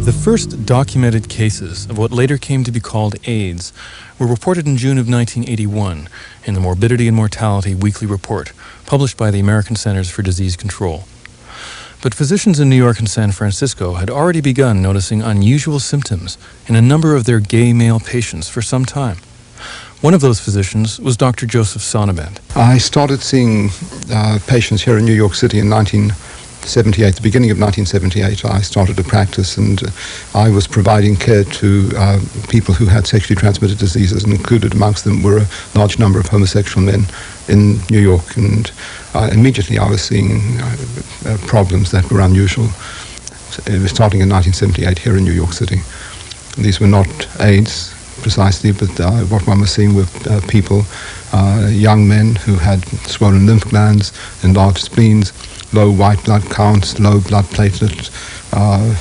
The first documented cases of what later came to be called AIDS were reported in June of 1981 in the Morbidity and Mortality Weekly Report, published by the American Centers for Disease Control. But physicians in New York and San Francisco had already begun noticing unusual symptoms in a number of their gay male patients for some time. One of those physicians was Dr. Joseph Sonnabend. I started seeing patients here in New York City in 1978, the beginning of 1978. I started to practice, and I was providing care to people who had sexually transmitted diseases, and included amongst them were a large number of homosexual men in New York. And immediately I was seeing problems that were unusual. It was starting in 1978 here in New York City. These were not AIDS precisely, but what one was seeing were people, young men who had swollen lymph glands, enlarged spleens, low white blood counts, low blood platelet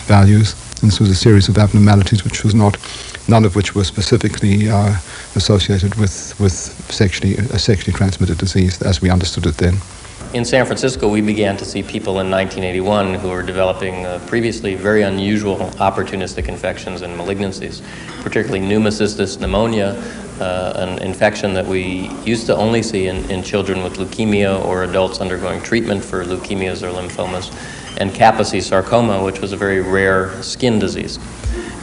values. And this was a series of abnormalities none of which were specifically associated with a sexually transmitted disease as we understood it then. In San Francisco, we began to see people in 1981 who were developing previously very unusual opportunistic infections and malignancies, particularly pneumocystis pneumonia, an infection that we used to only see in children with leukemia or adults undergoing treatment for leukemias or lymphomas, and Kaposi sarcoma, which was a very rare skin disease.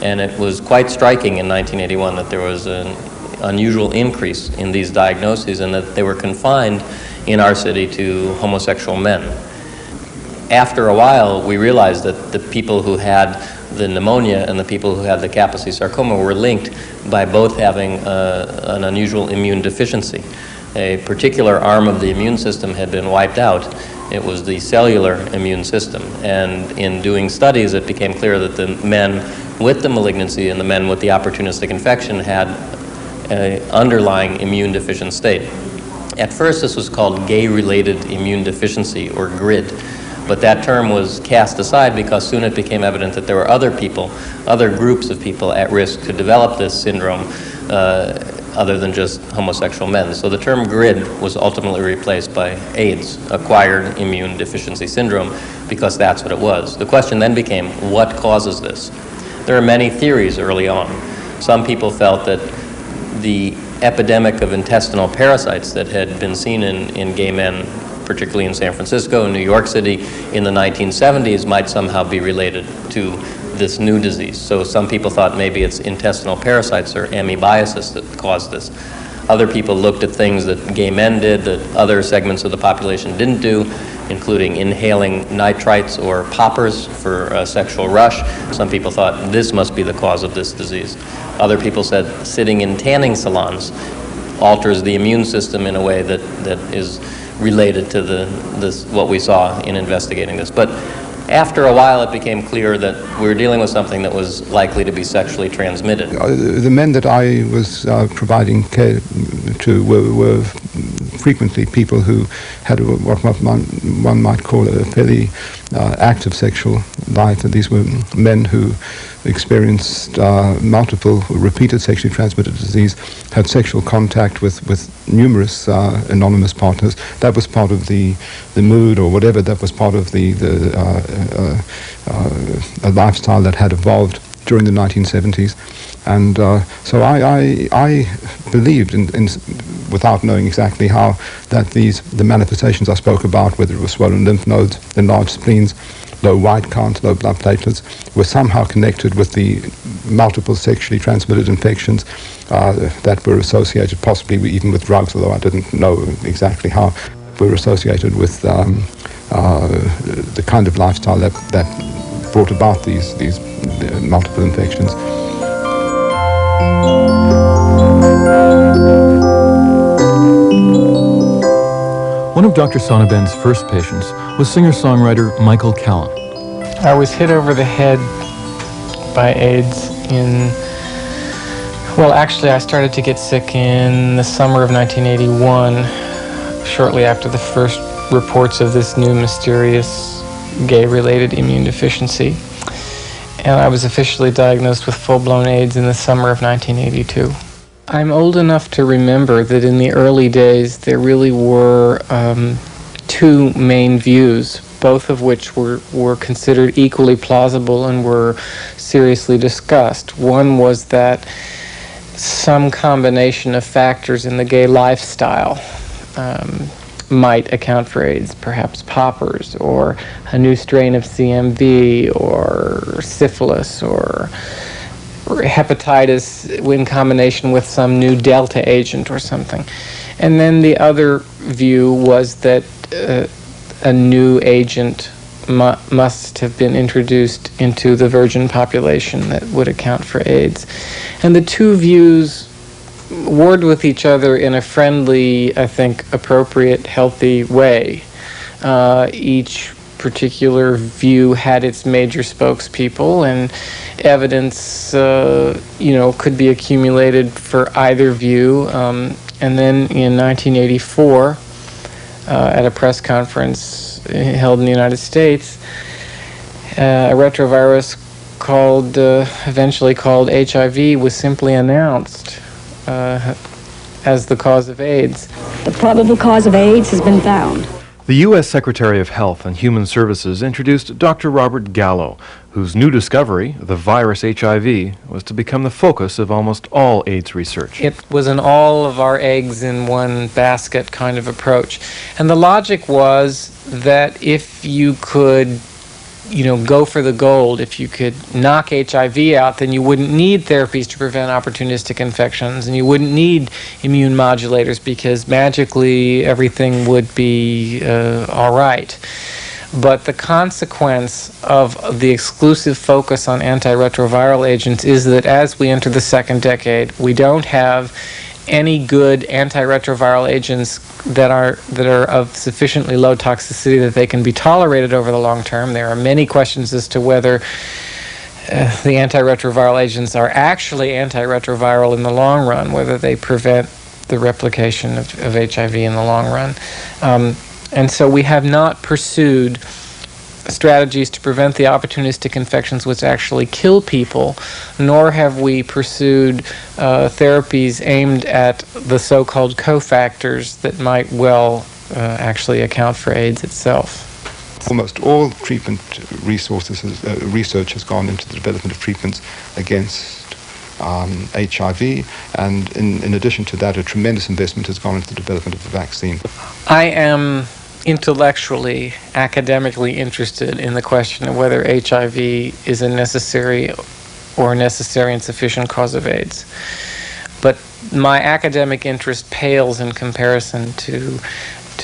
And it was quite striking in 1981 that there was an unusual increase in these diagnoses, and that they were confined in our city to homosexual men. After a while, we realized that the people who had the pneumonia and the people who had the Kaposi sarcoma were linked by both having an unusual immune deficiency. A particular arm of the immune system had been wiped out. It was the cellular immune system. And in doing studies, it became clear that the men with the malignancy and the men with the opportunistic infection had an underlying immune deficient state. At first, this was called gay-related immune deficiency, or GRID, but that term was cast aside because soon it became evident that there were other groups of people at risk to develop this syndrome other than just homosexual men. So the term GRID was ultimately replaced by AIDS, acquired immune deficiency syndrome, because that's what it was. The question then became, what causes this? There are many theories early on. Some people felt that the epidemic of intestinal parasites that had been seen in gay men, particularly in San Francisco and New York City in the 1970s, might somehow be related to this new disease. So some people thought maybe it's intestinal parasites or amoebiasis that caused this. Other people looked at things that gay men did that other segments of the population didn't do, including inhaling nitrites or poppers for a sexual rush. Some people thought this must be the cause of this disease. Other people said sitting in tanning salons alters the immune system in a way that is related to what we saw in investigating this. But after a while, it became clear that we were dealing with something that was likely to be sexually transmitted. The men that I was providing care to were frequently people who had what one might call a fairly active sexual life. And these were men who experienced multiple repeated sexually transmitted disease, had sexual contact with numerous anonymous partners. That was part of the mood, or whatever, that was part of a lifestyle that had evolved during the 1970s. And so I believed, in without knowing exactly how, that the manifestations I spoke about, whether it was swollen lymph nodes, enlarged spleens, low white counts, low blood platelets, were somehow connected with the multiple sexually transmitted infections that were associated possibly even with drugs, although I didn't know exactly how, were associated with the kind of lifestyle that brought about these multiple infections. One of Dr. Sonnabend's first patients was singer-songwriter Michael Callan. I was hit over the head by AIDS actually I started to get sick in the summer of 1981, shortly after the first reports of this new mysterious gay-related immune deficiency. And I was officially diagnosed with full-blown AIDS in the summer of 1982. I'm old enough to remember that in the early days there really were two main views both of which were considered equally plausible and were seriously discussed. One was that some combination of factors in the gay lifestyle might account for AIDS, perhaps poppers, or a new strain of CMV, or syphilis, or hepatitis in combination with some new delta agent or something. And then the other view was that a new agent must have been introduced into the virgin population that would account for AIDS. And the two views warred with each other in a friendly, I think, appropriate, healthy way. Each particular view had its major spokespeople, and evidence, could be accumulated for either view. And then in 1984, at a press conference held in the United States, a retrovirus eventually called HIV was simply announced as the cause of AIDS. The probable cause of AIDS has been found. The U.S. Secretary of Health and Human Services introduced Dr. Robert Gallo, whose new discovery, the virus HIV, was to become the focus of almost all AIDS research. It was an all of our eggs in one basket kind of approach. And the logic was that if you could go for the gold, if you could knock HIV out, then you wouldn't need therapies to prevent opportunistic infections, and you wouldn't need immune modulators because magically everything would be all right. But the consequence of the exclusive focus on antiretroviral agents is that as we enter the second decade, we don't have any good antiretroviral agents that are of sufficiently low toxicity that they can be tolerated over the long term. There are many questions as to whether the antiretroviral agents are actually antiretroviral in the long run, whether they prevent the replication of HIV in the long run. And so we have not pursued strategies to prevent the opportunistic infections which actually kill people, nor have we pursued therapies aimed at the so-called cofactors that might well actually account for AIDS itself. Almost all treatment resources, research has gone into the development of treatments against HIV, and in addition to that, a tremendous investment has gone into the development of the vaccine. I am intellectually, academically interested in the question of whether HIV is a necessary and sufficient cause of AIDS. But my academic interest pales in comparison to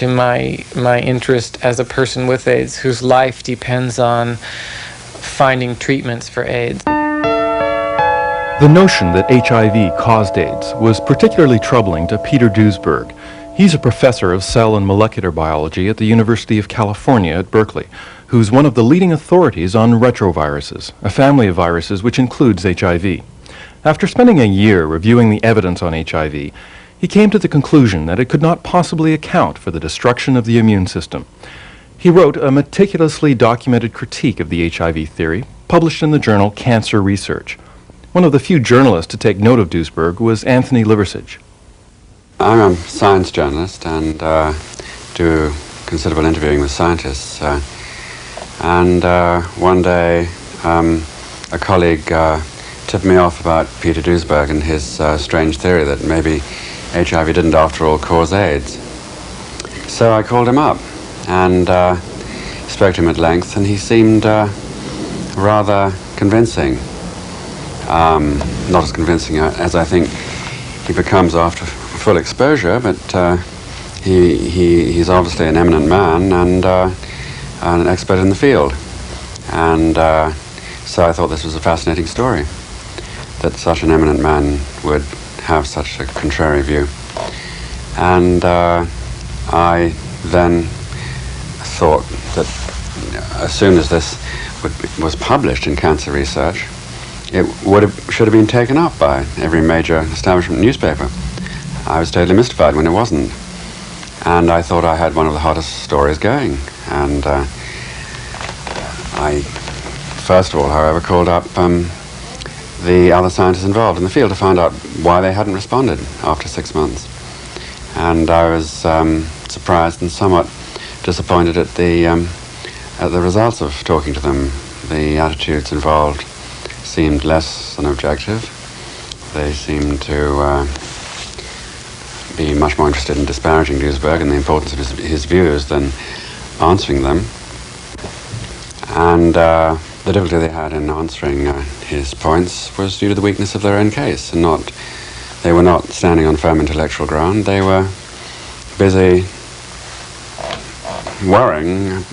my interest as a person with AIDS whose life depends on finding treatments for AIDS. The notion that HIV caused AIDS was particularly troubling to Peter Duesberg. He's a professor of cell and molecular biology at the University of California at Berkeley, who's one of the leading authorities on retroviruses, a family of viruses which includes HIV. After spending a year reviewing the evidence on HIV, he came to the conclusion that it could not possibly account for the destruction of the immune system. He wrote a meticulously documented critique of the HIV theory, published in the journal Cancer Research. One of the few journalists to take note of Duesberg was Anthony Liversidge. I'm a science journalist and do considerable interviewing with scientists. And one day a colleague tipped me off about Peter Duesberg and his strange theory that maybe HIV didn't after all cause AIDS. So I called him up and spoke to him at length, and he seemed rather convincing. Not as convincing as I think he becomes after full exposure, but he's obviously an eminent man and an expert in the field. And so I thought this was a fascinating story, that such an eminent man would have such a contrary view. And I then thought that as soon as this was published in Cancer Research, it should have been taken up by every major establishment newspaper. I was totally mystified when it wasn't. And I thought I had one of the hottest stories going. And I, first of all, however, called up the other scientists involved in the field to find out why they hadn't responded after 6 months. And I was surprised and somewhat disappointed at the At the results of talking to them, the attitudes involved seemed less than objective. They seemed to be much more interested in disparaging Duisberg and the importance of his views than answering them. And the difficulty they had in answering his points was due to the weakness of their own case, and they were not standing on firm intellectual ground. They were busy worrying,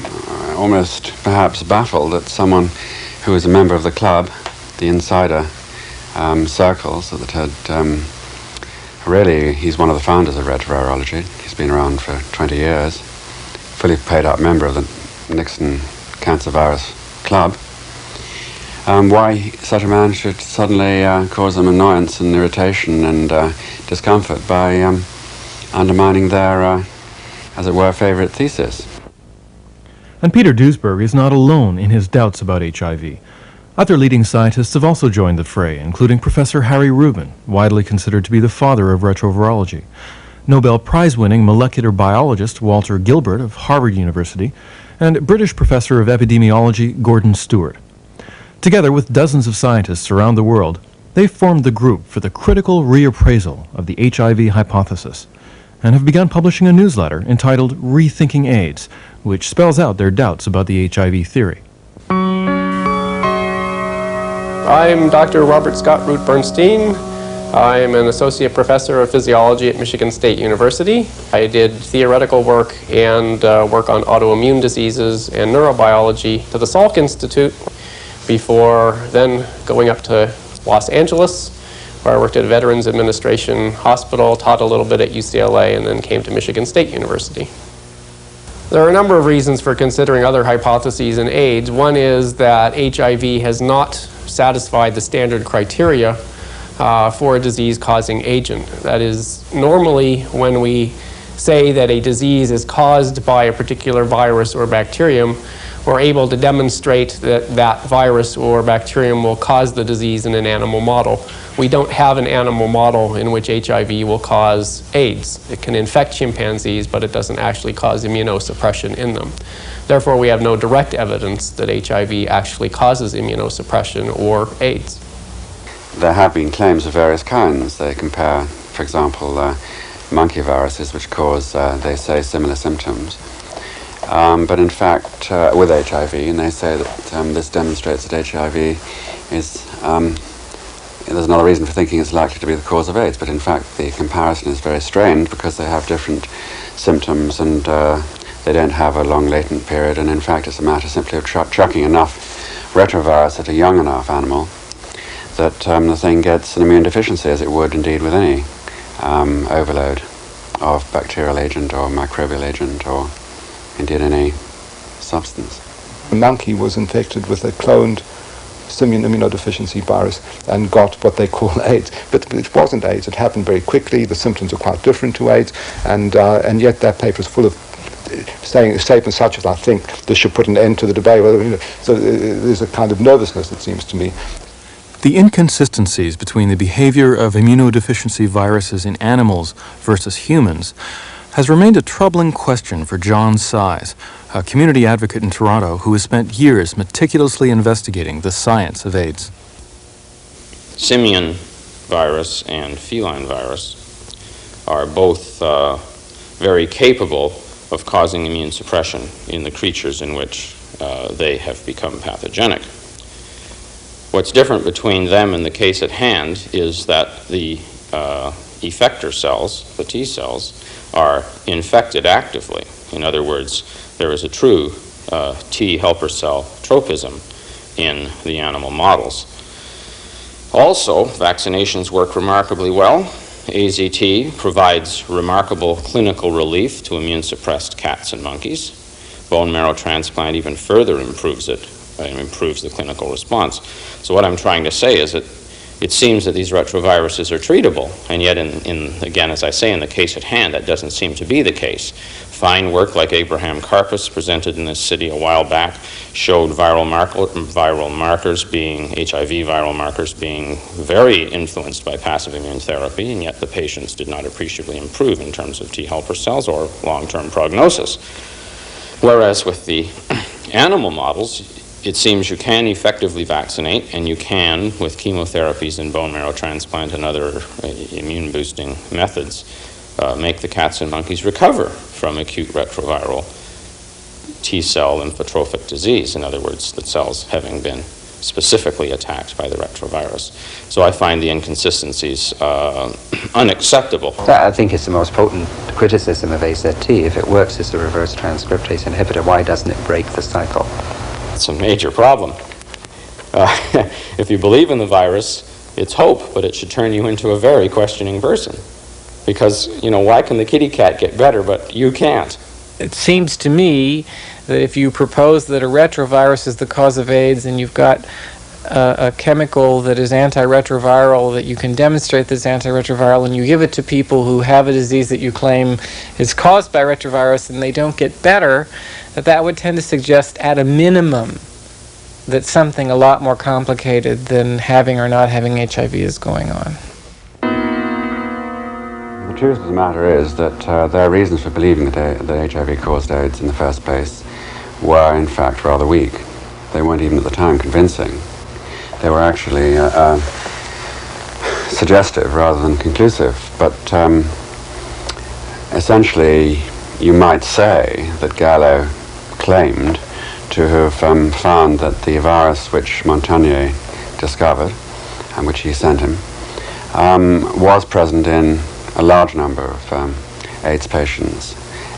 almost perhaps baffled that someone who was a member of the club, the insider circles that had really, he's one of the founders of retrovirology. He's been around for 20 years, fully paid up member of the Nixon Cancer Virus Club. Why such a man should suddenly cause them annoyance and irritation and discomfort by undermining their, as it were, favorite thesis. And Peter Duisberg is not alone in his doubts about HIV. Other leading scientists have also joined the fray, including Professor Harry Rubin, widely considered to be the father of retrovirology, Nobel Prize-winning molecular biologist Walter Gilbert of Harvard University, and British professor of epidemiology Gordon Stewart. Together with dozens of scientists around the world, they formed the group for the critical reappraisal of the HIV hypothesis, and have begun publishing a newsletter entitled Rethinking AIDS, which spells out their doubts about the HIV theory. I'm Dr. Robert Scott Root Bernstein. I'm an associate professor of physiology at Michigan State University. I did theoretical work and work on autoimmune diseases and neurobiology to the Salk Institute before then going up to Los Angeles, where I worked at Veterans Administration Hospital, taught a little bit at UCLA, and then came to Michigan State University. There are a number of reasons for considering other hypotheses in AIDS. One is that HIV has not satisfied the standard criteria for a disease-causing agent. That is, normally when we say that a disease is caused by a particular virus or bacterium, we're able to demonstrate that that virus or bacterium will cause the disease in an animal model. We don't have an animal model in which HIV will cause AIDS. It can infect chimpanzees, but it doesn't actually cause immunosuppression in them. Therefore, we have no direct evidence that HIV actually causes immunosuppression or AIDS. There have been claims of various kinds. They compare, for example, monkey viruses, which cause, they say, similar symptoms. But in fact, with HIV, and they say that this demonstrates that HIV is, there's not a reason for thinking it's likely to be the cause of AIDS, but in fact the comparison is very strained because they have different symptoms and they don't have a long latent period, and in fact it's a matter simply of chucking enough retrovirus at a young enough animal that the thing gets an immune deficiency, as it would indeed with any overload of bacterial agent or microbial agent or indeed any substance. The monkey was infected with a cloned simian immunodeficiency virus and got what they call AIDS. But it wasn't AIDS. It happened very quickly. The symptoms are quite different to AIDS, and yet that paper is full of statements such as, I think this should put an end to the debate. So there's a kind of nervousness, it seems to me. The inconsistencies between the behavior of immunodeficiency viruses in animals versus humans has remained a troubling question for John Scythes, a community advocate in Toronto who has spent years meticulously investigating the science of AIDS. Simian virus and feline virus are both very capable of causing immune suppression in the creatures in which they have become pathogenic. What's different between them and the case at hand is that the effector cells, the T cells, are infected actively. In other words, there is a true T helper cell tropism in the animal models. Also, vaccinations work remarkably well. AZT provides remarkable clinical relief to immune-suppressed cats and monkeys. Bone marrow transplant even further improves it and improves the clinical response. So what I'm trying to say is that it seems that these retroviruses are treatable, and yet, again, as I say, in the case at hand, that doesn't seem to be the case. Fine work like Abraham Karpus presented in this city a while back showed viral markers being, HIV viral markers being very influenced by passive immune therapy, and yet the patients did not appreciably improve in terms of T helper cells or long-term prognosis. Whereas with the animal models, it seems you can effectively vaccinate, and you can, with chemotherapies and bone marrow transplant and other immune-boosting methods, make the cats and monkeys recover from acute retroviral T-cell lymphotrophic disease, in other words, the cells having been specifically attacked by the retrovirus. So I find the inconsistencies unacceptable. I think it's the most potent criticism of AZT. If it works as a reverse transcriptase inhibitor, why doesn't it break the cycle? It's a major problem. If you believe in the virus, it's hope, but it should turn you into a very questioning person. Because, why can the kitty cat get better, but you can't? It seems to me that if you propose that a retrovirus is the cause of AIDS and you've got a chemical that is antiretroviral, that you can demonstrate that's antiretroviral, and you give it to people who have a disease that you claim is caused by retrovirus and they don't get better, that would tend to suggest at a minimum that something a lot more complicated than having or not having HIV is going on. The truth of the matter is that their reasons for believing that HIV caused AIDS in the first place were in fact rather weak. They weren't even at the time convincing. They were actually suggestive rather than conclusive. But essentially, you might say that Gallo claimed to have found that the virus which Montagnier discovered, and which he sent him, was present in a large number of AIDS patients,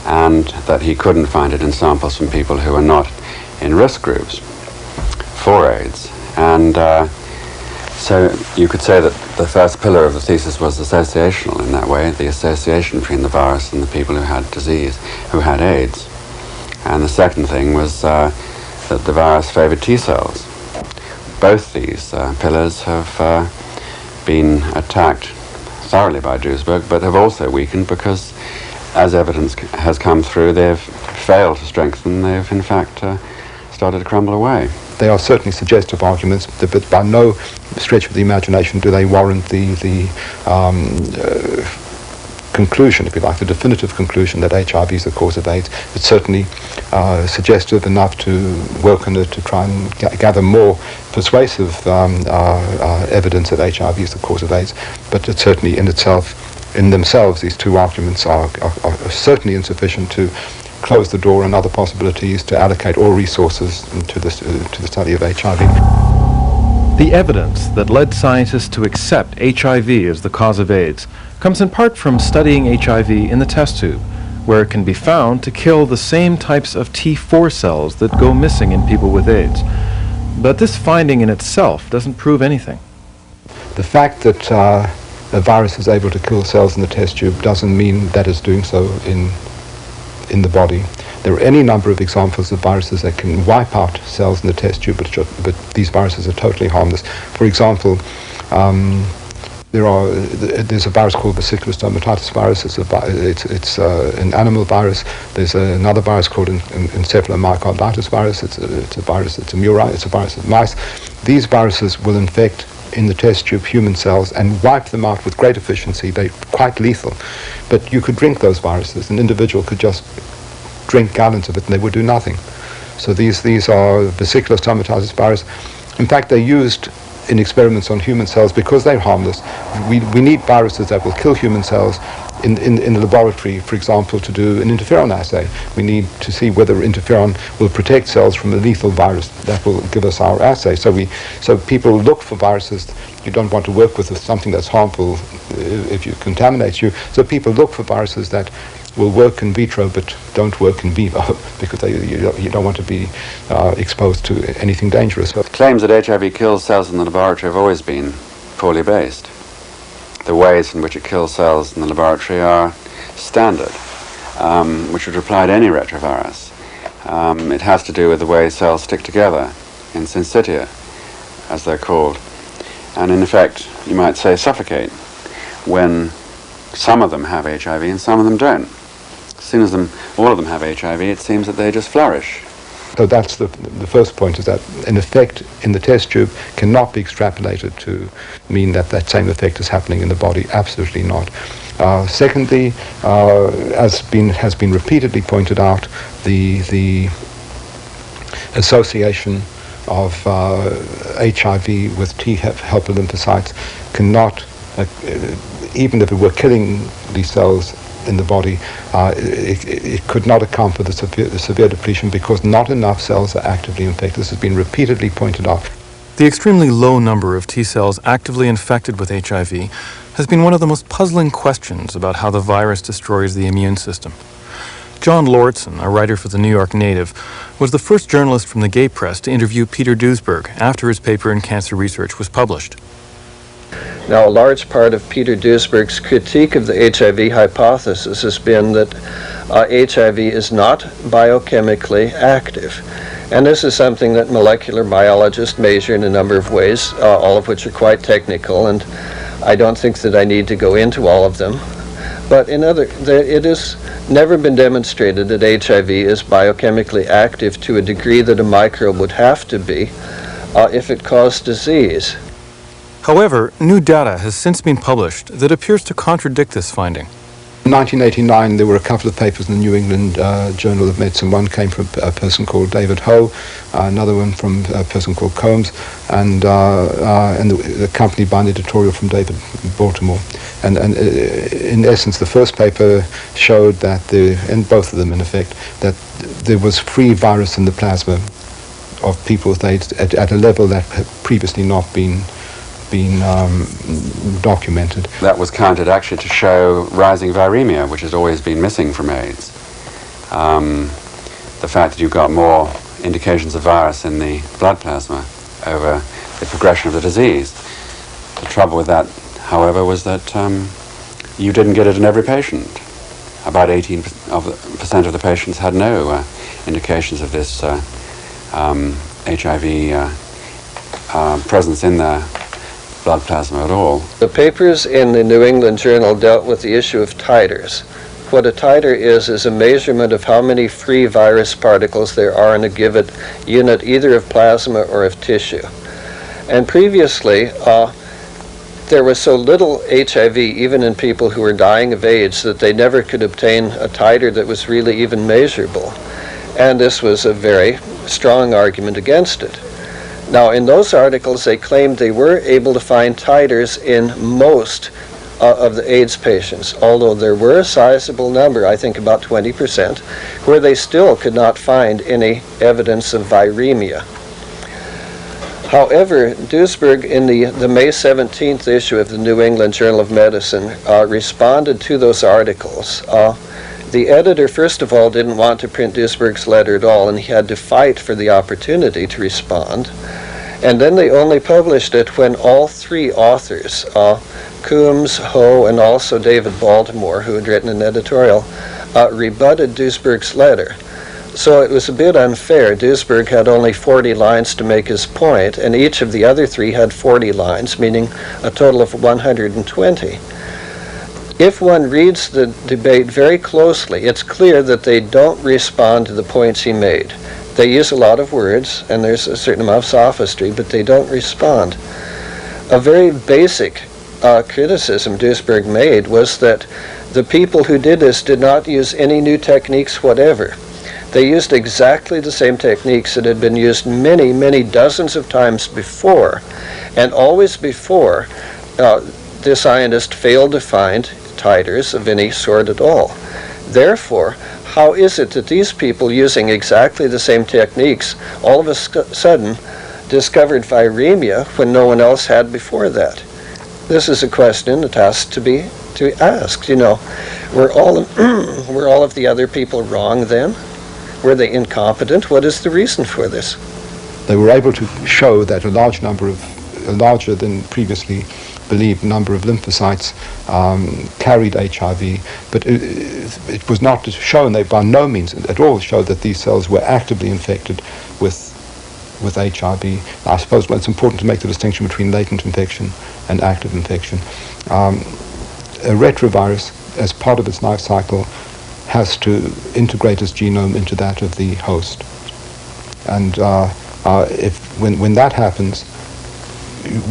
and that he couldn't find it in samples from people who were not in risk groups for AIDS. And so you could say that the first pillar of the thesis was associational in that way, the association between the virus and the people who had disease, who had AIDS. And the second thing was that the virus favored T cells. Both these pillars have been attacked thoroughly by Duisberg, but have also weakened because, as evidence has come through, they've failed to strengthen. They've, in fact, started to crumble away. They are certainly suggestive arguments, but by no stretch of the imagination do they warrant the conclusion, if you like, the definitive conclusion that HIV is the cause of AIDS. It's certainly suggestive enough to work on it to try and gather more persuasive evidence that HIV is the cause of AIDS, but it's certainly in themselves, these two arguments are certainly insufficient to close the door on other possibilities, to allocate all resources to the study of HIV. The evidence that led scientists to accept HIV as the cause of AIDS comes in part from studying HIV in the test tube, where it can be found to kill the same types of T4 cells that go missing in people with AIDS. But this finding in itself doesn't prove anything. The fact that a virus is able to kill cells in the test tube doesn't mean that it's doing so in the body. There are any number of examples of viruses that can wipe out cells in the test tube, but these viruses are totally harmless. For example, there's a virus called vesicular stomatitis virus. It's an animal virus. There's another virus called encephalomyocarditis virus. It's a virus. It's a murine. It's a virus of mice. These viruses will infect in the test tube human cells and wipe them out with great efficiency. They're quite lethal. But you could drink those viruses. An individual could just drink gallons of it and they would do nothing. So these are vesicular stomatitis virus. In fact, they're used in experiments on human cells because they're harmless. We need viruses that will kill human cells in the laboratory, for example, to do an interferon assay. We need to see whether interferon will protect cells from a lethal virus that will give us our assay. So people look for viruses. You don't want to work with something that's harmful if it contaminates you. So people look for viruses that will work in vitro but don't work in vivo because you don't want to be exposed to anything dangerous. Claims that HIV kills cells in the laboratory have always been poorly based. The ways in which it kills cells in the laboratory are standard, which would apply to any retrovirus. It has to do with the way cells stick together in syncytia, as they're called, and in effect, you might say, suffocate when some of them have HIV and some of them don't. As soon as all of them have HIV, it seems that they just flourish. So that's the first point, is that an effect in the test tube cannot be extrapolated to mean that that same effect is happening in the body. Absolutely not. Secondly, as has been repeatedly pointed out, the association of HIV with T helper lymphocytes cannot, even if it were killing these cells in the body, it could not account for the severe depletion because not enough cells are actively infected. This has been repeatedly pointed out. The extremely low number of T cells actively infected with HIV has been one of the most puzzling questions about how the virus destroys the immune system. John Lortson, a writer for the New York Native, was the first journalist from the gay press to interview Peter Duesberg after his paper in Cancer Research was published. Now, a large part of Peter Duesberg's critique of the HIV hypothesis has been that HIV is not biochemically active. And this is something that molecular biologists measure in a number of ways, all of which are quite technical, and I don't think that I need to go into all of them. But it has never been demonstrated that HIV is biochemically active to a degree that a microbe would have to be if it caused disease. However, new data has since been published that appears to contradict this finding. In 1989, there were a couple of papers in the New England Journal of Medicine. One came from a person called David Ho, another one from a person called Combs, and accompanied by an editorial from David Baltimore. And in essence, the first paper showed that and both of them in effect, that there was free virus in the plasma of people with AIDS at a level that had previously not been documented. That was counted actually to show rising viremia, which has always been missing from AIDS. The fact that you've got more indications of virus in the blood plasma over the progression of the disease. The trouble with that, however, was that you didn't get it in every patient. About 18% of the patients had no indications of this HIV presence in their blood plasma at all. The papers in the New England Journal dealt with the issue of titers. What a titer is a measurement of how many free virus particles there are in a given unit, either of plasma or of tissue. And previously, there was so little HIV, even in people who were dying of AIDS, that they never could obtain a titer that was really even measurable. And this was a very strong argument against it. Now, in those articles, they claimed they were able to find titers in most of the AIDS patients, although there were a sizable number, I think about 20%, where they still could not find any evidence of viremia. However, Duesberg, in the May 17th issue of the New England Journal of Medicine, responded to those articles. The editor, first of all, didn't want to print Duesberg's letter at all, and he had to fight for the opportunity to respond. And then they only published it when all three authors, Coombs, Ho, and also David Baltimore, who had written an editorial, rebutted Duesberg's letter. So it was a bit unfair. Duesberg had only 40 lines to make his point, and each of the other three had 40 lines, meaning a total of 120. If one reads the debate very closely, it's clear that they don't respond to the points he made. They use a lot of words, and there's a certain amount of sophistry, but they don't respond. A very basic criticism Duesberg made was that the people who did this did not use any new techniques whatever. They used exactly the same techniques that had been used many, many dozens of times before, and always before the scientist failed to find titers of any sort at all. Therefore, how is it that these people using exactly the same techniques all of a sudden discovered viremia when no one else had before that? This is a question that has to be asked. You know, were all of the other people wrong then? Were they incompetent? What is the reason for this? They were able to show that a larger than previously believed number of lymphocytes carried HIV, but it was not shown, they by no means at all showed that these cells were actively infected with HIV. I suppose it's important to make the distinction between latent infection and active infection. A retrovirus, as part of its life cycle, has to integrate its genome into that of the host. And when that happens,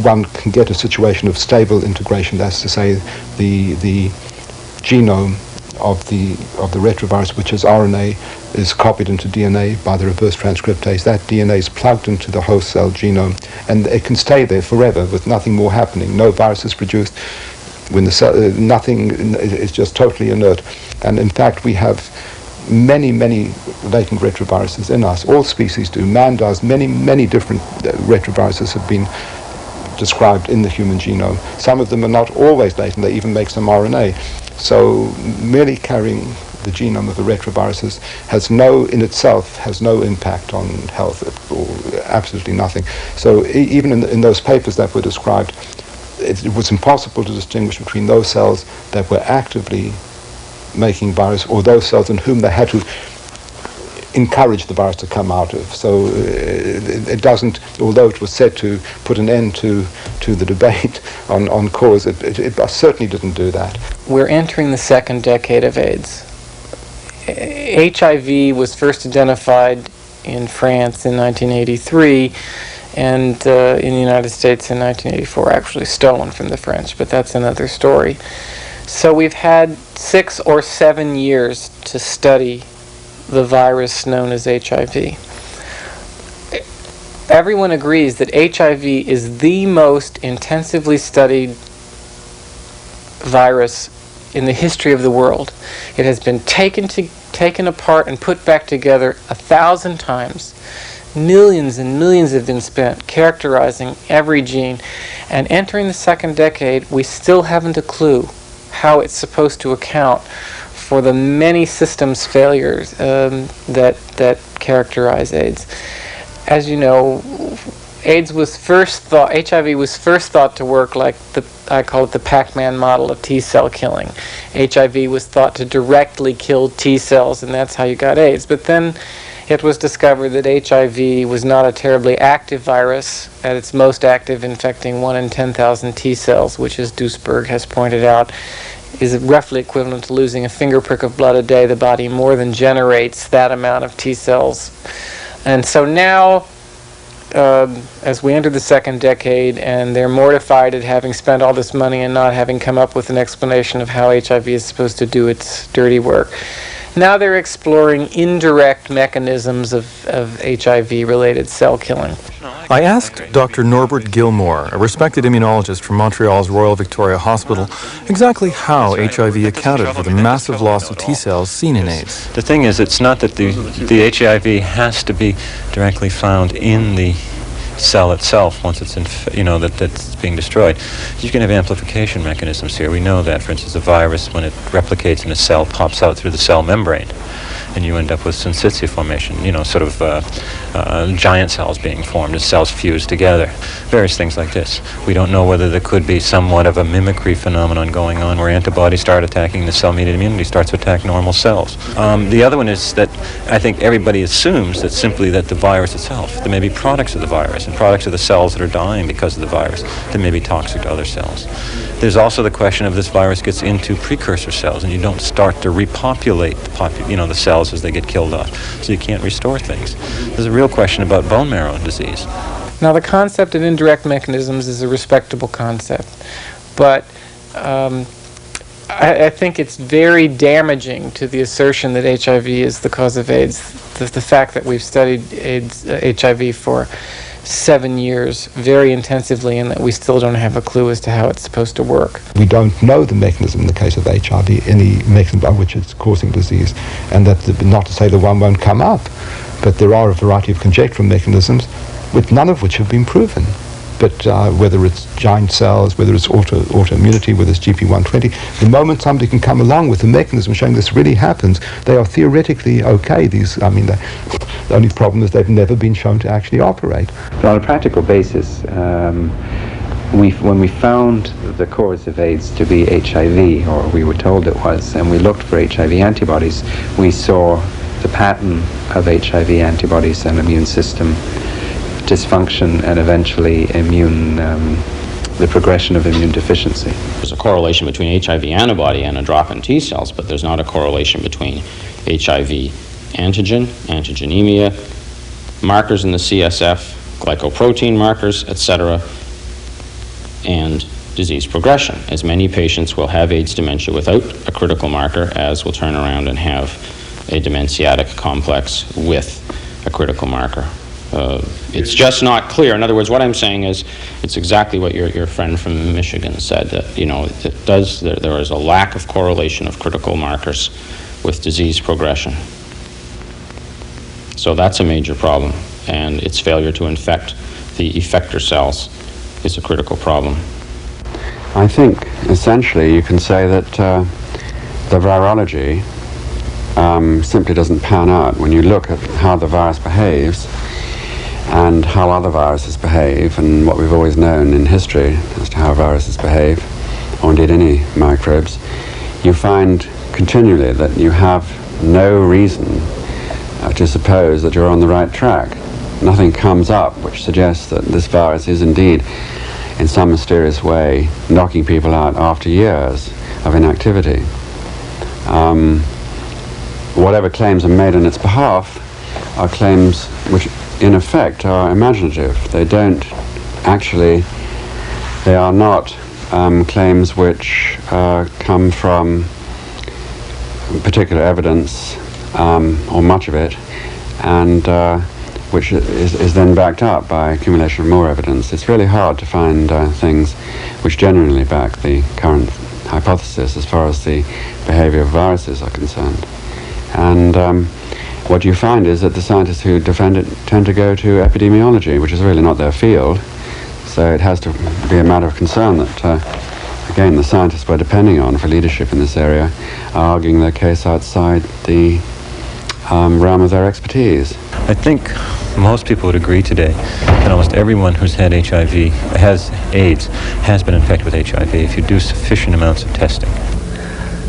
one can get a situation of stable integration. That's to say, the genome of the retrovirus, which is RNA, is copied into DNA by the reverse transcriptase. That DNA is plugged into the host cell genome, and it can stay there forever with nothing more happening. No virus is produced. When the cell, nothing is just totally inert. And in fact, we have many latent retroviruses in us. All species do. Man does. Many different retroviruses have been described in the human genome. Some of them are not always latent. They even make some RNA. So merely carrying the genome of the retroviruses has no impact on health, or absolutely nothing. So even in those papers that were described, it was impossible to distinguish between those cells that were actively making virus or those cells in whom they had to encourage the virus to come out of. So it doesn't, although it was said to put an end to the debate on cause, it certainly didn't do that. We're entering the second decade of AIDS. HIV was first identified in France in 1983, and in the United States in 1984, actually stolen from the French, but that's another story. So we've had 6 or 7 years to study the virus known as HIV. Everyone agrees that HIV is the most intensively studied virus in the history of the world. It has been taken apart and put back together 1,000 times. Millions and millions have been spent characterizing every gene. And entering the second decade, we still haven't a clue how it's supposed to account for the many systems failures that characterize AIDS. As you know, HIV was first thought to work like I call it the Pac-Man model of T-cell killing. HIV was thought to directly kill T cells, and that's how you got AIDS. But then it was discovered that HIV was not a terribly active virus, at its most active infecting 1 in 10,000 T cells, which, as Duisberg has pointed out, is roughly equivalent to losing a finger prick of blood a day. The body more than generates that amount of T cells. And so now, as we enter the second decade, and they're mortified at having spent all this money and not having come up with an explanation of how HIV is supposed to do its dirty work, now they're exploring indirect mechanisms of HIV-related cell killing. I asked Dr. Norbert Gilmore, a respected immunologist from Montreal's Royal Victoria Hospital, exactly how HIV accounted for the massive loss of T cells seen in AIDS. The thing is, it's not that the HIV has to be directly found in the cell itself once it's that's being destroyed. You can have amplification mechanisms here. We know that, for instance, a virus, when it replicates in a cell, pops out through the cell membrane, and you end up with syncytia formation, giant cells being formed as cells fuse together. Various things like this. We don't know whether there could be somewhat of a mimicry phenomenon going on where antibodies start attacking the cell-mediated immunity, starts to attack normal cells. The other one is that I think everybody assumes that simply that the virus itself, there may be products of the virus and products of the cells that are dying because of the virus that may be toxic to other cells. There's also the question of this virus gets into precursor cells and you don't start to repopulate the cells as they get killed off. So you can't restore things. There's a real question about bone marrow disease. Now, the concept of indirect mechanisms is a respectable concept, but I think it's very damaging to the assertion that HIV is the cause of AIDS. The fact that we've studied HIV for 7 years very intensively and that we still don't have a clue as to how it's supposed to work. We don't know the mechanism in the case of HIV, any mechanism by which it's causing disease, and that not to say the one won't come up, but there are a variety of conjectural mechanisms, with none of which have been proven. But whether it's giant cells, whether it's autoimmunity, whether it's GP120, the moment somebody can come along with a mechanism showing this really happens, they are theoretically okay. The only problem is they've never been shown to actually operate. But on a practical basis, when we found the cause of AIDS to be HIV, or we were told it was, and we looked for HIV antibodies, we saw the pattern of HIV antibodies and immune system dysfunction and eventually the progression of immune deficiency. There's a correlation between HIV antibody and a drop in T cells, but there's not a correlation between HIV antigen, antigenemia, markers in the CSF, glycoprotein markers, etc., and disease progression, as many patients will have AIDS dementia without a critical marker as will turn around and have a dementiatic complex with a critical marker. It's just not clear. In other words, what I'm saying is, it's exactly what your friend from Michigan said, that, you know, there is a lack of correlation of critical markers with disease progression. So that's a major problem, and its failure to infect the effector cells is a critical problem. I think, essentially, you can say that the virology simply doesn't pan out when you look at how the virus behaves and how other viruses behave, and what we've always known in history as to how viruses behave, or indeed any microbes. You find continually that you have no reason to suppose that you're on the right track. Nothing comes up which suggests that this virus is indeed, in some mysterious way, knocking people out after years of inactivity. Whatever claims are made on its behalf are claims which, in effect, are imaginative. They don't actually, they are not claims which come from particular evidence, or much of it, and which is then backed up by accumulation of more evidence. It's really hard to find things which genuinely back the current hypothesis as far as the behavior of viruses are concerned. And what you find is that the scientists who defend it tend to go to epidemiology, which is really not their field. So it has to be a matter of concern that, again, the scientists we're depending on for leadership in this area are arguing their case outside the realm of their expertise. I think most people would agree today that almost everyone who's had HIV, has AIDS, has been infected with HIV if you do sufficient amounts of testing.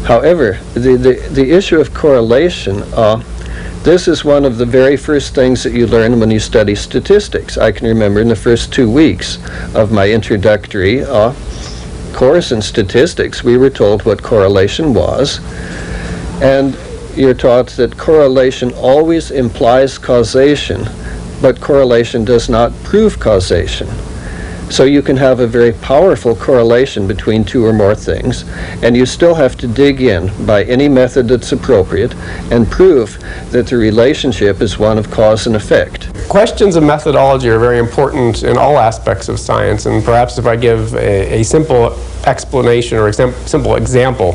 However, the issue of correlation, this is one of the very first things that you learn when you study statistics. I can remember in the first 2 weeks of my introductory course in statistics, we were told what correlation was, and you're taught that correlation always implies causation, but correlation does not prove causation. So you can have a very powerful correlation between two or more things, and you still have to dig in by any method that's appropriate and prove that the relationship is one of cause and effect. Questions of methodology are very important in all aspects of science, and perhaps if I give a simple explanation or simple example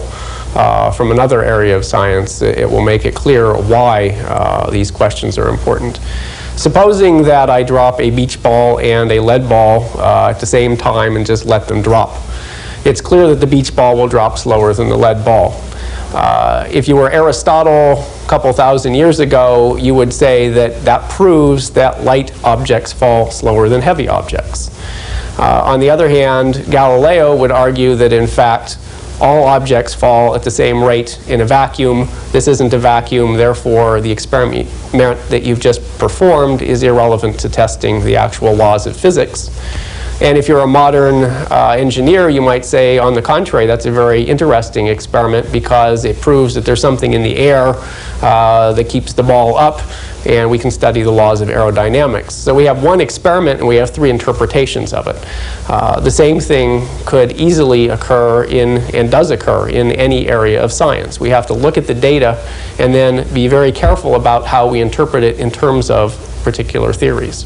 from another area of science, it will make it clear why these questions are important. Supposing that I drop a beach ball and a lead ball at the same time and just let them drop. It's clear that the beach ball will drop slower than the lead ball. If you were Aristotle a couple thousand years ago, you would say that that proves that light objects fall slower than heavy objects. On the other hand, Galileo would argue that in fact all objects fall at the same rate in a vacuum. This isn't a vacuum, therefore the experiment that you've just performed is irrelevant to testing the actual laws of physics. And if you're a modern engineer, you might say, on the contrary, that's a very interesting experiment because it proves that there's something in the air that keeps the ball up, and we can study the laws of aerodynamics. So we have one experiment and we have three interpretations of it. The same thing could easily occur in, and does occur in, any area of science. We have to look at the data and then be very careful about how we interpret it in terms of particular theories.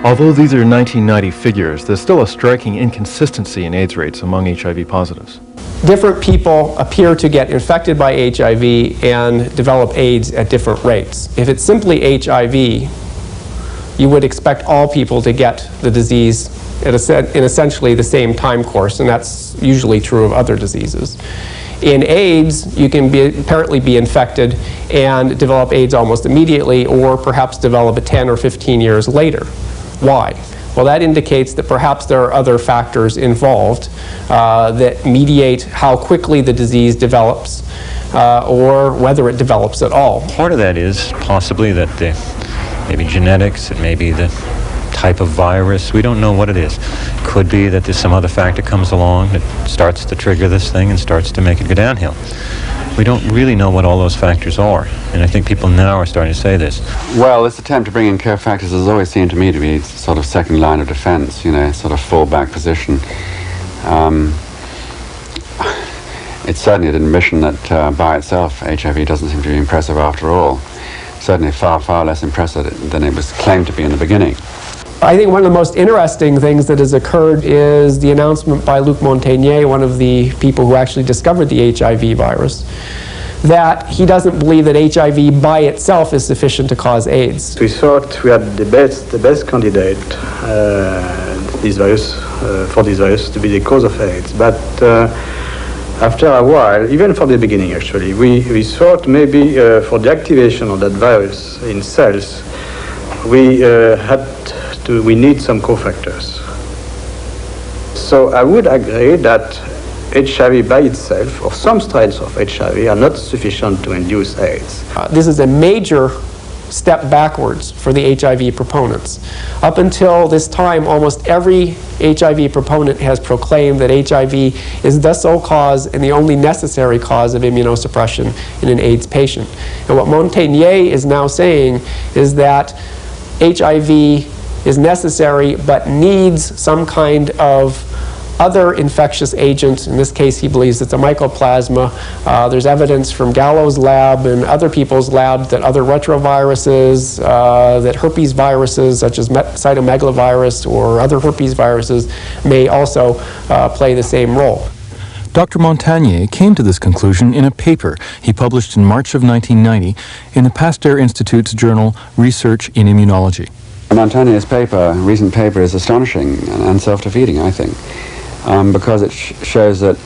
Although these are 1990 figures, there's still a striking inconsistency in AIDS rates among HIV positives. Different people appear to get infected by HIV and develop AIDS at different rates. If it's simply HIV, you would expect all people to get the disease in essentially the same time course, and that's usually true of other diseases. In AIDS, you can apparently be infected and develop AIDS almost immediately, or perhaps develop it 10 or 15 years later. Why? Well, that indicates that perhaps there are other factors involved that mediate how quickly the disease develops or whether it develops at all. Part of that is possibly that maybe genetics, it may be the type of virus. We don't know what it is. Could be that there's some other factor comes along that starts to trigger this thing and starts to make it go downhill. We don't really know what all those factors are, and I think people now are starting to say this. Well, this attempt to bring in co-factors has always seemed to me to be sort of second line of defense, you know, sort of fallback position. It's certainly an admission that by itself HIV doesn't seem to be impressive after all. Certainly far, far less impressive than it was claimed to be in the beginning. I think one of the most interesting things that has occurred is the announcement by Luc Montagnier, one of the people who actually discovered the HIV virus, that he doesn't believe that HIV by itself is sufficient to cause AIDS. We thought we had the best candidate for this virus to be the cause of AIDS, but after a while, even from the beginning actually, we thought maybe for the activation of that virus in cells, we need some cofactors. So I would agree that HIV by itself, or some strains of HIV, are not sufficient to induce AIDS. This is a major step backwards for the HIV proponents. Up until this time, almost every HIV proponent has proclaimed that HIV is the sole cause and the only necessary cause of immunosuppression in an AIDS patient. And what Montagnier is now saying is that HIV is necessary but needs some kind of other infectious agent. In this case, he believes it's a mycoplasma. There's evidence from Gallo's lab and other people's lab that other retroviruses, that herpes viruses such as cytomegalovirus or other herpes viruses may also play the same role. Dr. Montagnier came to this conclusion in a paper he published in March of 1990 in the Pasteur Institute's journal Research in Immunology. Montagnier's recent paper, is astonishing and self-defeating, I think. Because it shows that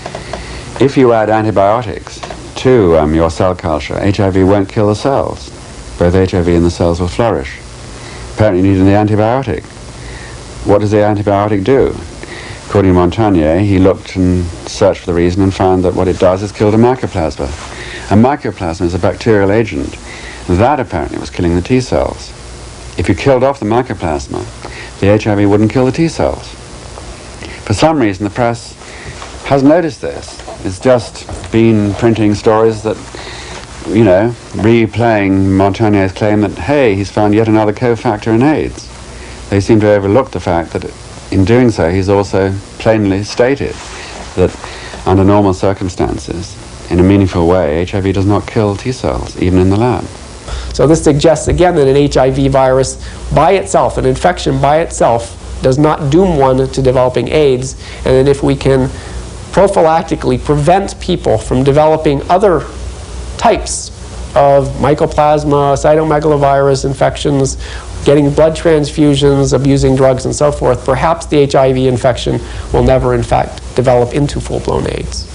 if you add antibiotics to your cell culture, HIV won't kill the cells. Both HIV and the cells will flourish. Apparently you need an antibiotic. What does the antibiotic do? According to Montagnier, he looked and searched for the reason and found that what it does is kill the mycoplasma. A mycoplasma is a bacterial agent. That apparently was killing the T cells. If you killed off the mycoplasma, the HIV wouldn't kill the T cells. For some reason, the press hasn't noticed this. It's just been printing stories that, you know, replaying Montagnier's claim that, hey, he's found yet another cofactor in AIDS. They seem to overlook the fact that in doing so, he's also plainly stated that under normal circumstances, in a meaningful way, HIV does not kill T cells, even in the lab. So this suggests again that an HIV virus by itself, an infection by itself, does not doom one to developing AIDS, and that if we can prophylactically prevent people from developing other types of mycoplasma, cytomegalovirus infections, getting blood transfusions, abusing drugs, and so forth, perhaps the HIV infection will never, in fact, develop into full-blown AIDS.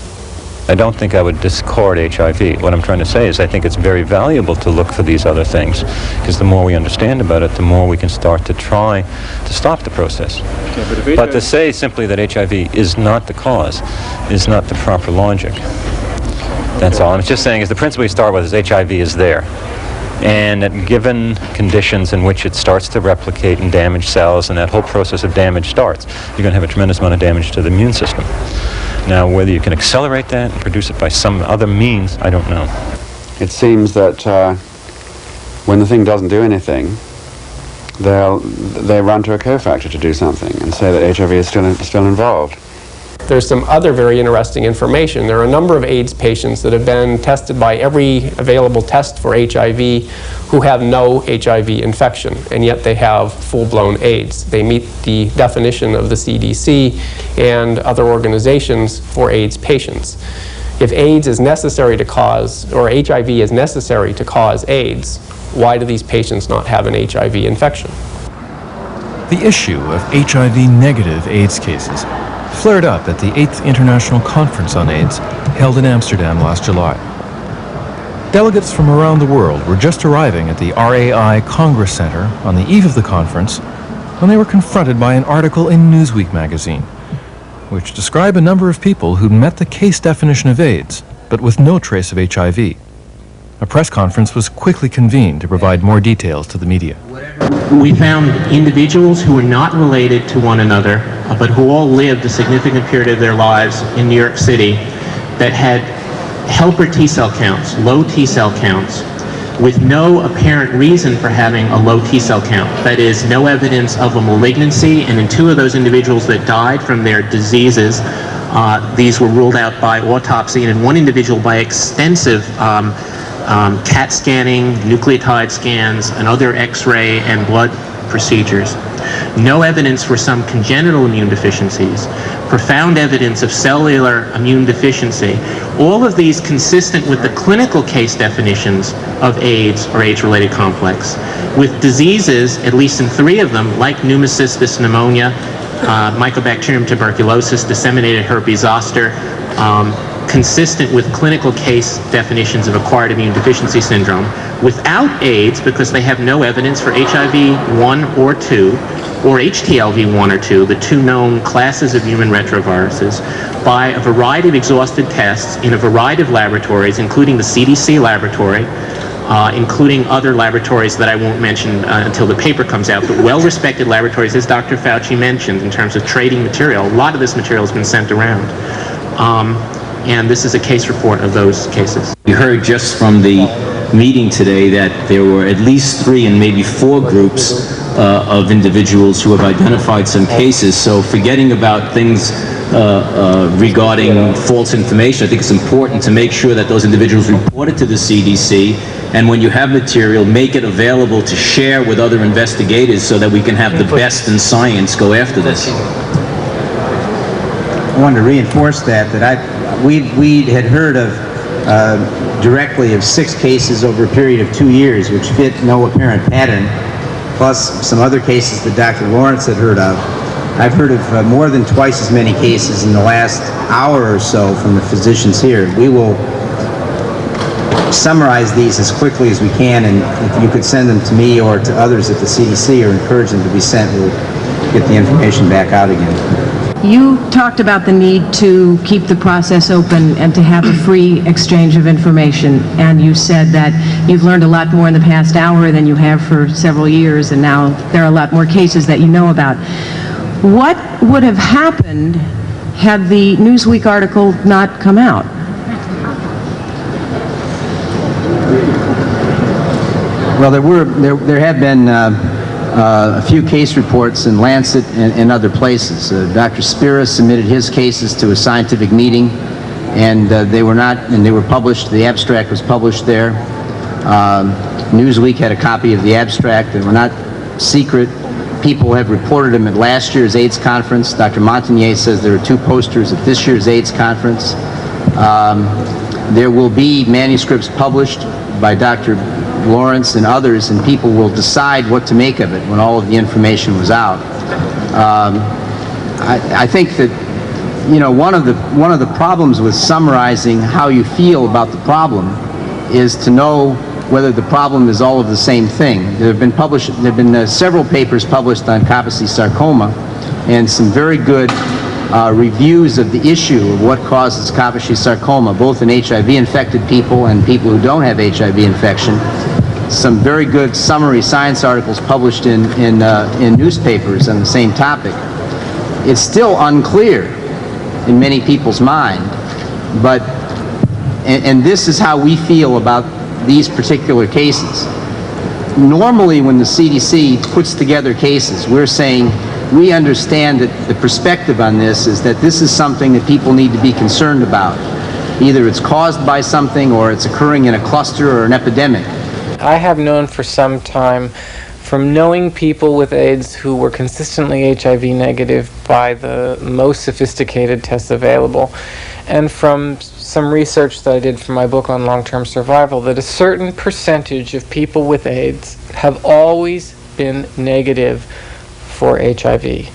I don't think I would discard HIV. What I'm trying to say is I think it's very valuable to look for these other things, because the more we understand about it, the more we can start to try to stop the process. Okay, but to say simply that HIV is not the cause is not the proper logic. That's all. I'm just saying is the principle you start with is HIV is there. And that given conditions in which it starts to replicate and damage cells, and that whole process of damage starts, you're going to have a tremendous amount of damage to the immune system. Now, whether you can accelerate that and produce it by some other means, I don't know. It seems that when the thing doesn't do anything, they run to a cofactor to do something and say that HIV is still involved. There's some other very interesting information. There are a number of AIDS patients that have been tested by every available test for HIV who have no HIV infection, and yet they have full-blown AIDS. They meet the definition of the CDC and other organizations for AIDS patients. If AIDS is necessary to cause, or HIV is necessary to cause AIDS, why do these patients not have an HIV infection? The issue of HIV-negative AIDS cases flared up at the 8th International Conference on AIDS held in Amsterdam last July. Delegates from around the world were just arriving at the RAI Congress Center on the eve of the conference when they were confronted by an article in Newsweek magazine, which described a number of people who'd met the case definition of AIDS, but with no trace of HIV. A press conference was quickly convened to provide more details to the media. We found individuals who were not related to one another, but who all lived a significant period of their lives in New York City that had helper T cell counts, low T cell counts, with no apparent reason for having a low T cell count. That is, no evidence of a malignancy, and in two of those individuals that died from their diseases, These were ruled out by autopsy, and in one individual by extensive CAT scanning, nucleotide scans, and other X-ray and blood procedures. No evidence for some congenital immune deficiencies, profound evidence of cellular immune deficiency, all of these consistent with the clinical case definitions of AIDS or AIDS-related complex, with diseases, at least in 3 of them, like pneumocystis pneumonia, Mycobacterium tuberculosis, disseminated herpes zoster, consistent with clinical case definitions of acquired immune deficiency syndrome, without AIDS because they have no evidence for HIV 1 or 2, or HTLV 1 or 2, the 2 known classes of human retroviruses, by a variety of exhausted tests in a variety of laboratories, including the CDC laboratory, including other laboratories that I won't mention until the paper comes out, but well-respected laboratories, as Dr. Fauci mentioned, in terms of trading material. A lot of this material has been sent around. And this is a case report of those cases. We heard just from the meeting today that there were at least 3 and maybe 4 groups of individuals who have identified some cases. So forgetting about things regarding false information, I think it's important to make sure that those individuals report it to the CDC, and when you have material, make it available to share with other investigators so that we can have the best in science go after this. I wanted to reinforce that we had heard of directly of 6 cases over a period of 2 years, which fit no apparent pattern, plus some other cases that Dr. Lawrence had heard of. I've heard of more than twice as many cases in the last hour or so from the physicians here. We will summarize these as quickly as we can, and if you could send them to me or to others at the CDC or encourage them to be sent, we'll get the information back out again. You talked about the need to keep the process open and to have a free exchange of information, and you said that you've learned a lot more in the past hour than you have for several years, and now there are a lot more cases that you know about. What would have happened had the Newsweek article not come out? Well, there have been a few case reports in Lancet and other places. Dr. Spira submitted his cases to a scientific meeting, and they were published. The abstract was published there. Newsweek had a copy of the abstract. They were not secret. People have reported them at last year's AIDS conference. Dr. Montagnier says there are 2 posters at this year's AIDS conference. There will be manuscripts published by Dr. Lawrence and others, and people will decide what to make of it when all of the information was out. I think that, you know, one of the problems with summarizing how you feel about the problem is to know whether the problem is all of the same thing. There have been several papers published on Kaposi sarcoma, and some very good reviews of the issue of what causes Kaposi sarcoma, both in HIV-infected people and people who don't have HIV infection. Some very good summary science articles published in newspapers on the same topic. It's still unclear in many people's mind, but, and this is how we feel about these particular cases. Normally when the CDC puts together cases, we're saying we understand that the perspective on this is that this is something that people need to be concerned about. Either it's caused by something or it's occurring in a cluster or an epidemic. I have known for some time, from knowing people with AIDS who were consistently HIV negative by the most sophisticated tests available, and from some research that I did for my book on long-term survival, that a certain percentage of people with AIDS have always been negative for HIV.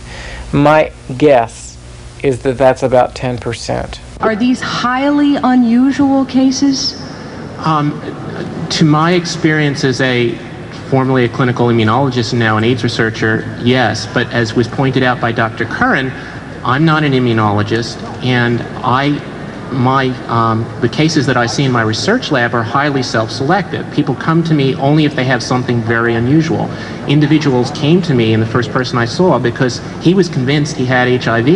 My guess is that that's about 10%. Are these highly unusual cases? To my experience as formerly a clinical immunologist and now an AIDS researcher, yes, but as was pointed out by Dr. Curran, I'm not an immunologist, and the cases that I see in my research lab are highly self-selective. People come to me only if they have something very unusual. Individuals came to me, and the first person I saw, because he was convinced he had HIV,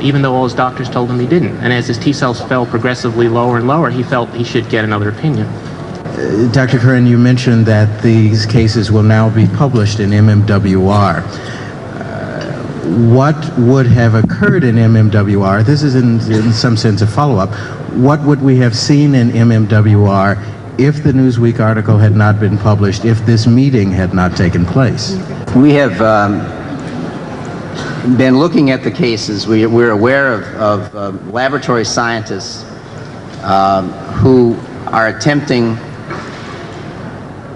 even though all his doctors told him he didn't. And as his T cells fell progressively lower and lower, he felt he should get another opinion. Dr. Curran, you mentioned that these cases will now be published in MMWR. what would have occurred in MMWR? This is in some sense a follow-up. What would we have seen in MMWR if the Newsweek article had not been published, if this meeting had not taken place? We have been looking at the cases. We're aware of laboratory scientists who are attempting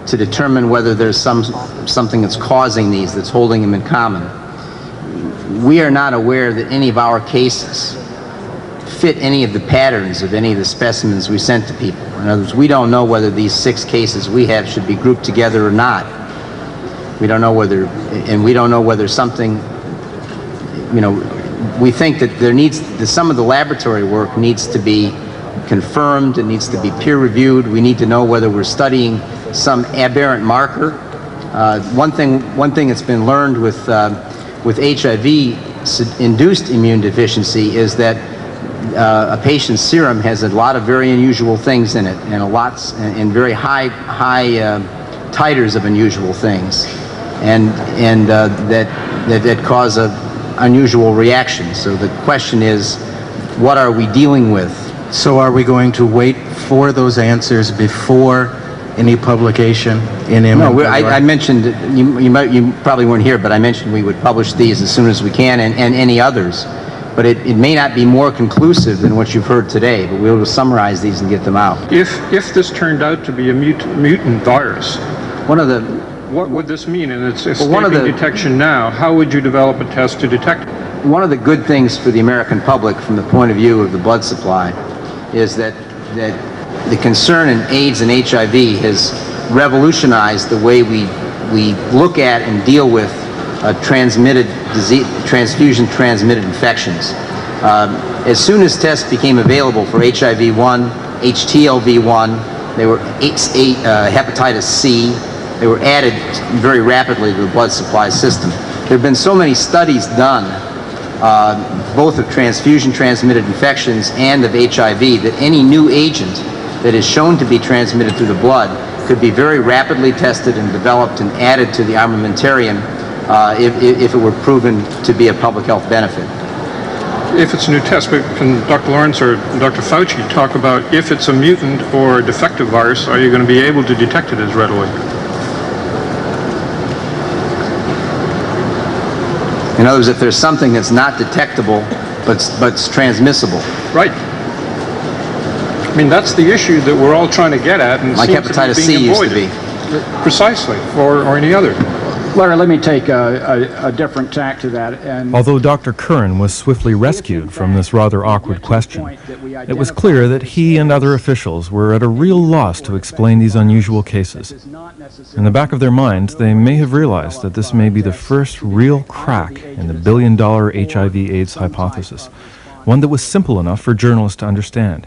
to determine whether there's something that's causing these, that's holding them in common. We are not aware that any of our cases fit any of the patterns of any of the specimens we sent to people. In other words, we don't know whether these 6 cases we have should be grouped together or not. We don't know whether, and we don't know whether something, you know, we think that some of the laboratory work needs to be confirmed, it needs to be peer reviewed. We need to know whether we're studying some aberrant marker. One thing that's been learned with HIV-induced immune deficiency is that a patient's serum has a lot of very unusual things in it, and very high titers of unusual things, and that cause unusual reactions. So the question is, what are we dealing with? So are we going to wait for those answers before any publication in MMWR? No, I mentioned, you probably weren't here, but I mentioned we would publish these as soon as we can, and any others. But it may not be more conclusive than what you've heard today, but we'll summarize these and get them out. If this turned out to be a mutant virus, what would this mean in its escaping detection now? How would you develop a test to detect it? One of the good things for the American public from the point of view of the blood supply is that the concern in AIDS and HIV has revolutionized the way we look at and deal with transmitted disease, transfusion-transmitted infections. As soon as tests became available for HIV-1, HTLV-1, they were hepatitis C, they were added very rapidly to the blood supply system. There have been so many studies done, both of transfusion-transmitted infections and of HIV, that any new agent that is shown to be transmitted through the blood could be very rapidly tested and developed and added to the armamentarium if it were proven to be a public health benefit. If it's a new test, but can Dr. Lawrence or Dr. Fauci talk about if it's a mutant or a defective virus, are you going to be able to detect it as readily? In other words, if there's something that's not detectable but's transmissible. Right. I mean, that's the issue that we're all trying to get at, and like hepatitis C used to be. Precisely, or any other. Larry, let me take a different tack to that. And although Dr. Curran was swiftly rescued from this rather awkward question, it was clear that he and other officials were at a real loss to explain these unusual cases. In the back of their minds, they may have realized that this may be the first real crack in the billion-dollar HIV/AIDS hypothesis, one that was simple enough for journalists to understand.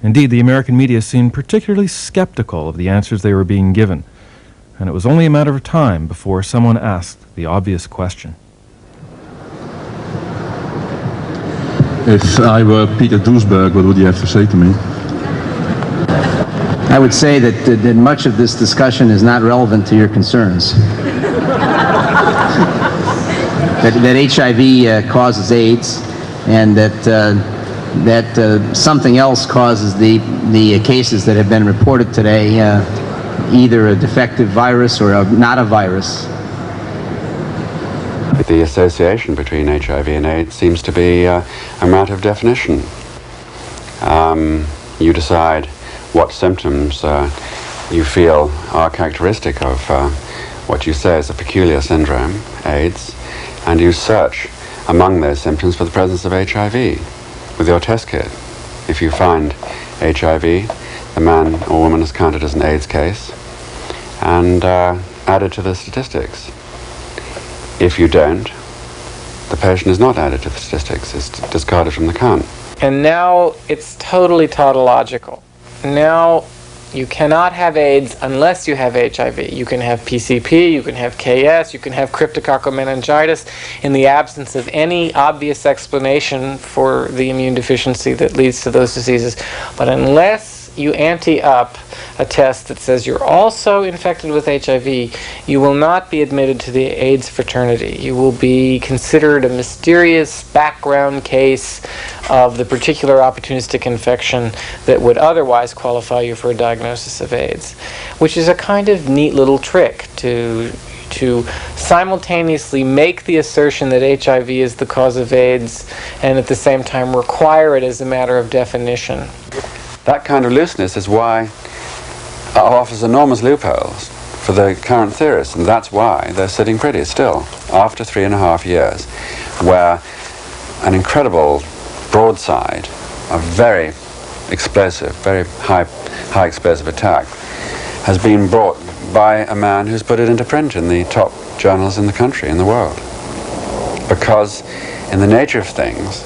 Indeed, the American media seemed particularly skeptical of the answers they were being given, and it was only a matter of time before someone asked the obvious question. If I were Peter Duesberg, what would you have to say to me? I would say that much of this discussion is not relevant to your concerns. that HIV causes AIDS, and that something else causes the cases that have been reported today, either a defective virus or not a virus. The association between HIV and AIDS seems to be a matter of definition. You decide what symptoms you feel are characteristic of what you say is a peculiar syndrome, AIDS, and you search among those symptoms for the presence of HIV with your test kit. If you find HIV, the man or woman is counted as an AIDS case and added to the statistics. If you don't, the patient is not added to the statistics, it's discarded from the count. And now it's totally tautological. Now you cannot have AIDS unless you have HIV. You can have PCP, you can have KS, you can have cryptococcal meningitis in the absence of any obvious explanation for the immune deficiency that leads to those diseases. But unless you ante up a test that says you're also infected with HIV, you will not be admitted to the AIDS fraternity. You will be considered a mysterious background case of the particular opportunistic infection that would otherwise qualify you for a diagnosis of AIDS, which is a kind of neat little trick to simultaneously make the assertion that HIV is the cause of AIDS and at the same time require it as a matter of definition. That kind of looseness is why it offers enormous loopholes for the current theorists, and that's why they're sitting pretty still after 3.5 years, where an incredible broadside, a very explosive, very high explosive attack has been brought by a man who's put it into print in the top journals in the country, in the world. Because in the nature of things,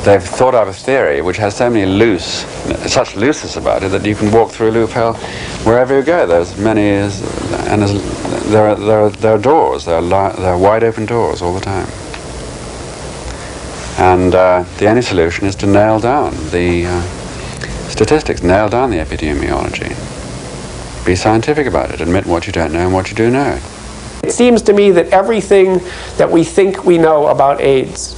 they've thought out a theory which has so many such looseness about it that you can walk through a loophole wherever you go. There's many, and there are doors, there are wide open doors all the time. And the only solution is to nail down the statistics, nail down the epidemiology. Be scientific about it, admit what you don't know and what you do know. It seems to me that everything that we think we know about AIDS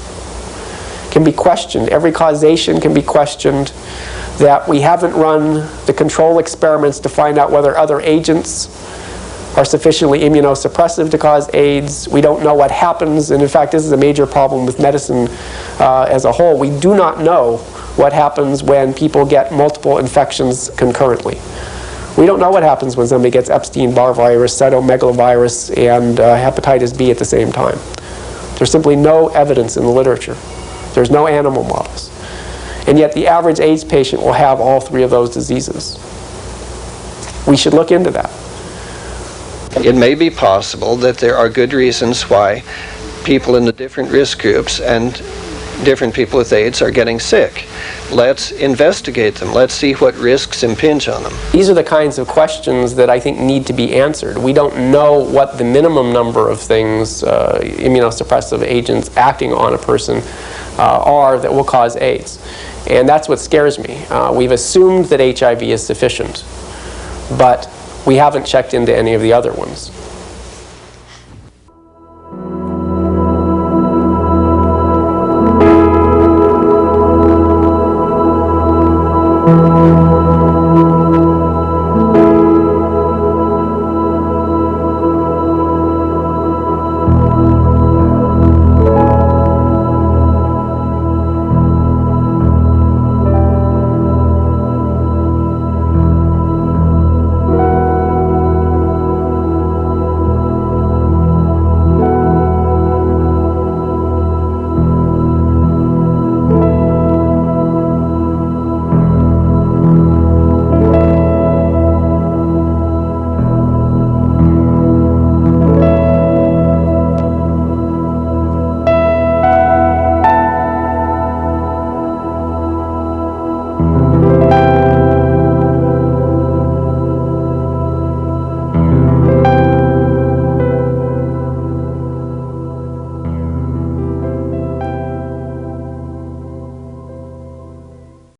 can be questioned. Every causation can be questioned. That we haven't run the control experiments to find out whether other agents are sufficiently immunosuppressive to cause AIDS. We don't know what happens, and in fact this is a major problem with medicine as a whole. We do not know what happens when people get multiple infections concurrently. We don't know what happens when somebody gets Epstein-Barr virus, cytomegalovirus, and hepatitis B at the same time. There's simply no evidence in the literature. There's no animal models. And yet the average AIDS patient will have all three of those diseases. We should look into that. It may be possible that there are good reasons why people in the different risk groups and different people with AIDS are getting sick. Let's investigate them. Let's see what risks impinge on them. These are the kinds of questions that I think need to be answered. We don't know what the minimum number of things, immunosuppressive agents acting on a person, are that will cause AIDS. And that's what scares me. We've assumed that HIV is sufficient, but we haven't checked into any of the other ones.